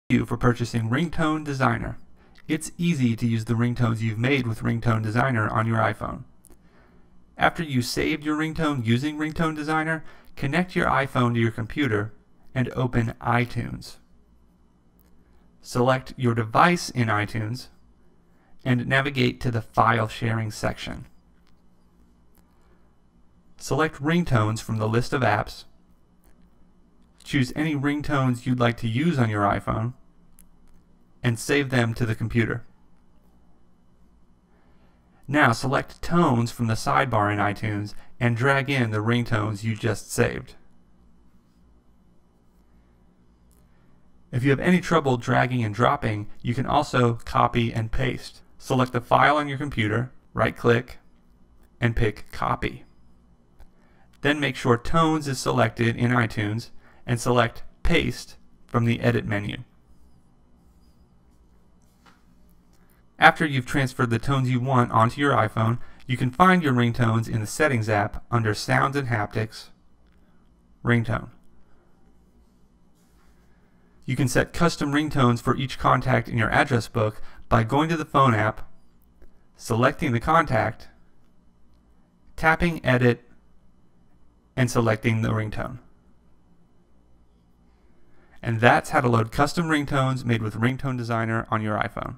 you for purchasing Ringtone Designer. It's easy to use the ringtones you've made with Ringtone Designer on your iPhone. After you saved your ringtone using Ringtone Designer, connect your iPhone to your computer and open iTunes. Select your device in iTunes and navigate to the File Sharing section. Select Ringtones from the list of apps. Choose any ringtones you'd like to use on your iPhone and save them to the computer. Now select Tones from the sidebar in iTunes and drag in the ringtones you just saved. If you have any trouble dragging and dropping, you can also copy and paste. Select the file on your computer, right-click, and pick Copy. Then make sure Tones is selected in iTunes and select Paste from the Edit menu. After you've transferred the tones you want onto your iPhone, you can find your ringtones in the Settings app under Sounds and Haptics, Ringtone. You can set custom ringtones for each contact in your address book by going to the Phone app, selecting the contact, tapping Edit, and selecting the ringtone. And that's how to load custom ringtones made with Ringtone Designer on your iPhone.